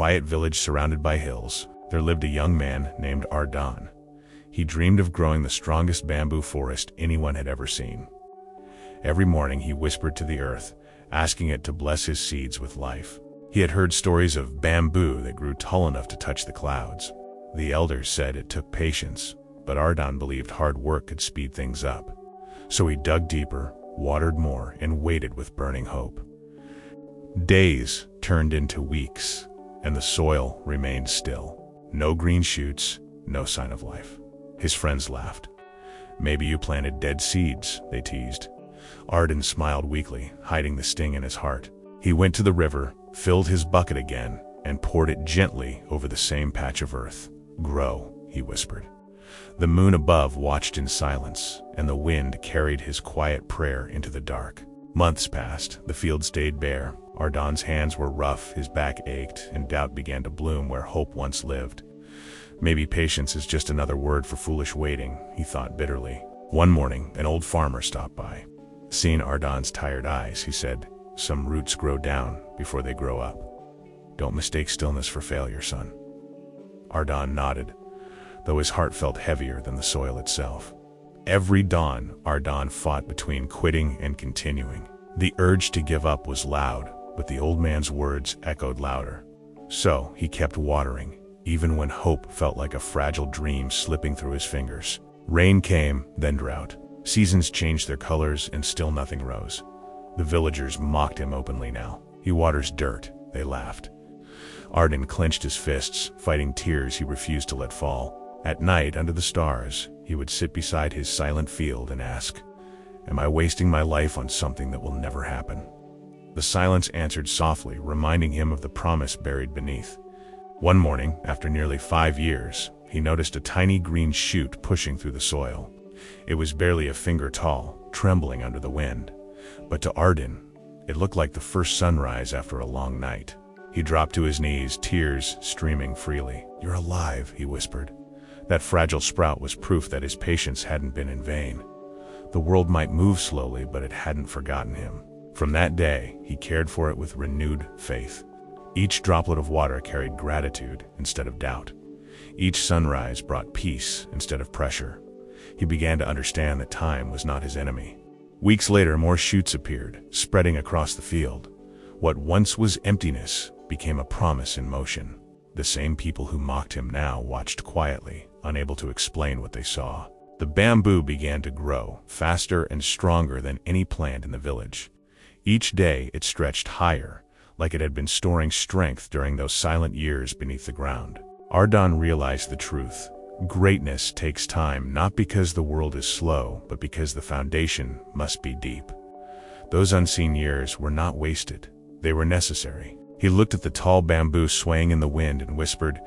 quiet village surrounded by hills, there lived a young man named Ardan. He dreamed of growing the strongest bamboo forest anyone had ever seen. Every morning he whispered to the earth, asking it to bless his seeds with life. He had heard stories of bamboo that grew tall enough to touch the clouds. The elders said it took patience, but Ardan believed hard work could speed things up. So he dug deeper, watered more, and waited with burning hope. Days turned into weeks, and the soil remained still. No green shoots, no sign of life. His friends laughed. "Maybe you planted dead seeds," they teased. Ardan smiled weakly, hiding the sting in his heart. He went to the river, filled his bucket again, and poured it gently over the same patch of earth. "Grow," he whispered. The moon above watched in silence, and the wind carried his quiet prayer into the dark. Months passed, the field stayed bare. Ardan's hands were rough, his back ached, and doubt began to bloom where hope once lived. Maybe patience is just another word for foolish waiting, he thought bitterly. One morning, an old farmer stopped by. Seeing Ardan's tired eyes, he said, "Some roots grow down before they grow up. Don't mistake stillness for failure, son." Ardan nodded, though his heart felt heavier than the soil itself. Every dawn, Ardan fought between quitting and continuing. The urge to give up was loud, but the old man's words echoed louder. So he kept watering, even when hope felt like a fragile dream slipping through his fingers. Rain came, then drought. Seasons changed their colors, and still nothing rose. The villagers mocked him openly now. "He waters dirt," they laughed. Ardan clenched his fists, fighting tears he refused to let fall. At night, under the stars, he would sit beside his silent field and ask, "Am I wasting my life on something that will never happen?" The silence answered softly, reminding him of the promise buried beneath. One morning, after nearly 5 years, he noticed a tiny green shoot pushing through the soil. It was barely a finger tall, trembling under the wind. But to Ardan, it looked like the first sunrise after a long night. He dropped to his knees, tears streaming freely. "You're alive," he whispered. That fragile sprout was proof that his patience hadn't been in vain. The world might move slowly, but it hadn't forgotten him. From that day, he cared for it with renewed faith. Each droplet of water carried gratitude instead of doubt. Each sunrise brought peace instead of pressure. He began to understand that time was not his enemy. Weeks later, more shoots appeared, spreading across the field. What once was emptiness became a promise in motion. The same people who mocked him now watched quietly, unable to explain what they saw. The bamboo began to grow, faster and stronger than any plant in the village. Each day it stretched higher, like it had been storing strength during those silent years beneath the ground. Ardan realized the truth. Greatness takes time, not because the world is slow, but because the foundation must be deep. Those unseen years were not wasted. They were necessary. He looked at the tall bamboo swaying in the wind and whispered,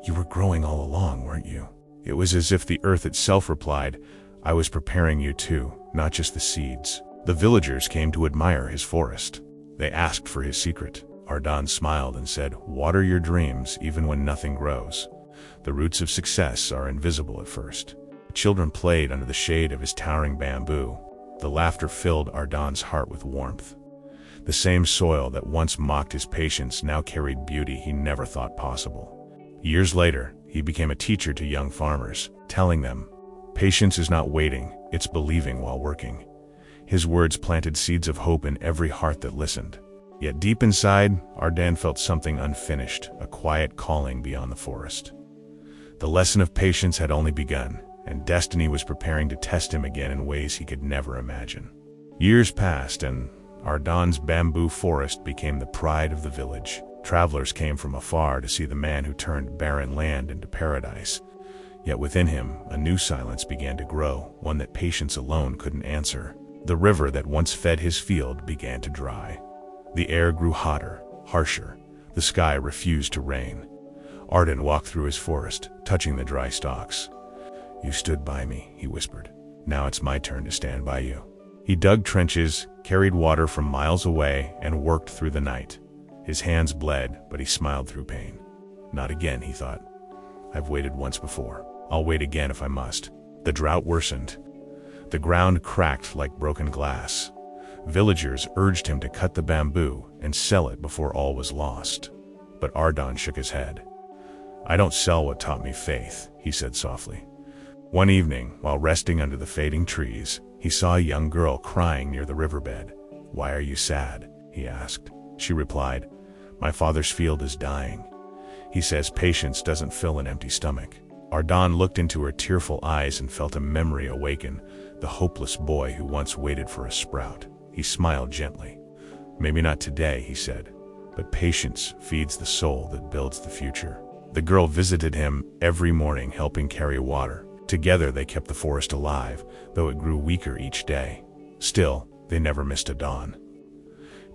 "You were growing all along, weren't you?" It was as if the earth itself replied, "I was preparing you too, not just the seeds." The villagers came to admire his forest. They asked for his secret. Ardan smiled and said, "Water your dreams even when nothing grows. The roots of success are invisible at first." The children played under the shade of his towering bamboo. The laughter filled Ardan's heart with warmth. The same soil that once mocked his patience now carried beauty he never thought possible. Years later, he became a teacher to young farmers, telling them, "Patience is not waiting, it's believing while working." His words planted seeds of hope in every heart that listened. Yet deep inside, Ardan felt something unfinished, a quiet calling beyond the forest. The lesson of patience had only begun, and destiny was preparing to test him again in ways he could never imagine. Years passed, and Ardan's bamboo forest became the pride of the village. Travelers came from afar to see the man who turned barren land into paradise. Yet within him, a new silence began to grow, one that patience alone couldn't answer. The river that once fed his field began to dry. The air grew hotter, harsher. The sky refused to rain. Ardan walked through his forest, touching the dry stalks. "You stood by me," he whispered. "Now it's my turn to stand by you." He dug trenches, carried water from miles away, and worked through the night. His hands bled, but he smiled through pain. "Not again," he thought. "I've waited once before. I'll wait again if I must." The drought worsened. The ground cracked like broken glass. Villagers urged him to cut the bamboo and sell it before all was lost. but Ardan shook his head. "I don't sell what taught me faith," he said softly. One evening, while resting under the fading trees, he saw a young girl crying near the riverbed. "Why are you sad?" he asked. She replied, "My father's field is dying. He says patience doesn't fill an empty stomach." Ardan looked into her tearful eyes and felt a memory awaken, the hopeless boy who once waited for a sprout. He smiled gently. "Maybe not today," he said, "but patience feeds the soul that builds the future." The girl visited him every morning, helping carry water. Together they kept the forest alive, though it grew weaker each day. Still, they never missed a dawn.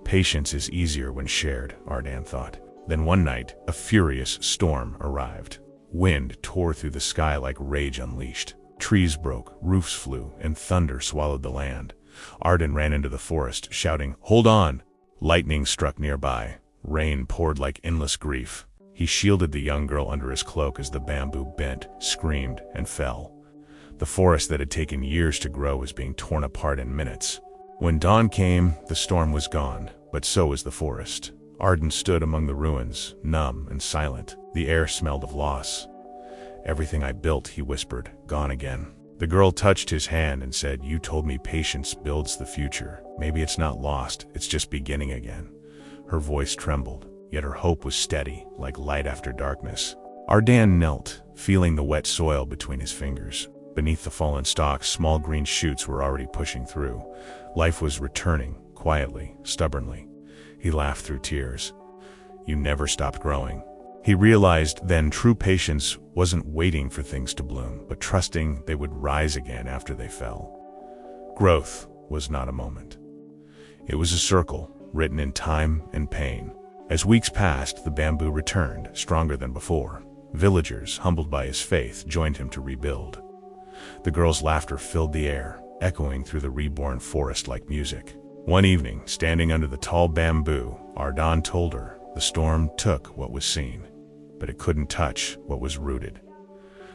Patience is easier when shared, Ardan thought. Then one night, a furious storm arrived. Wind tore through the sky like rage unleashed. Trees broke, roofs flew, and thunder swallowed the land. Ardan ran into the forest, shouting, "Hold on!" Lightning struck nearby. Rain poured like endless grief. He shielded the young girl under his cloak as the bamboo bent, screamed, and fell. The forest that had taken years to grow was being torn apart in minutes. When dawn came, the storm was gone, but so was the forest. Ardan stood among the ruins, numb and silent. The air smelled of loss. "Everything I built," he whispered, "gone again." The girl touched his hand and said, "You told me patience builds the future. Maybe it's not lost, it's just beginning again." Her voice trembled, yet her hope was steady, like light after darkness. Ardan knelt, feeling the wet soil between his fingers. Beneath the fallen stalks, small green shoots were already pushing through. Life was returning, quietly, stubbornly. He laughed through tears. "You never stopped growing." He realized then true patience wasn't waiting for things to bloom, but trusting they would rise again after they fell. Growth was not a moment. It was a circle, written in time and pain. As weeks passed, the bamboo returned, stronger than before. Villagers, humbled by his faith, joined him to rebuild. The girl's laughter filled the air, echoing through the reborn forest like music. One evening, standing under the tall bamboo, Ardan told her, the storm took what was seen, but it couldn't touch what was rooted.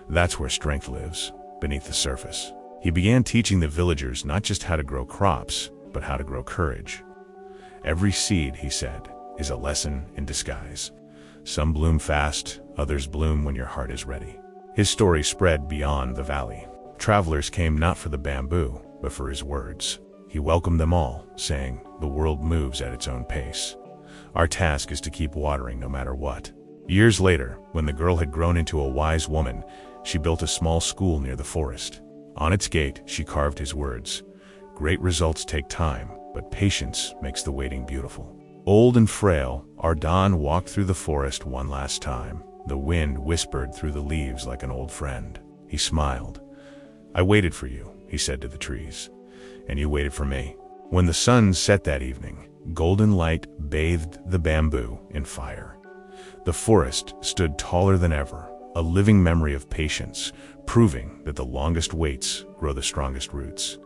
That's where strength lives, beneath the surface. He began teaching the villagers not just how to grow crops, but how to grow courage. Every seed, he said, is a lesson in disguise. Some bloom fast, others bloom when your heart is ready. His story spread beyond the valley. Travelers came not for the bamboo, but for his words. He welcomed them all, saying, "The world moves at its own pace. Our task is to keep watering no matter what." Years later, when the girl had grown into a wise woman, she built a small school near the forest. On its gate, she carved his words, "Great results take time, but patience makes the waiting beautiful." Old and frail, Ardan walked through the forest one last time. The wind whispered through the leaves like an old friend. He smiled. "I waited for you," he said to the trees, "and you waited for me." When the sun set that evening, golden light bathed the bamboo in fire. The forest stood taller than ever, a living memory of patience, proving that the longest waits grow the strongest roots.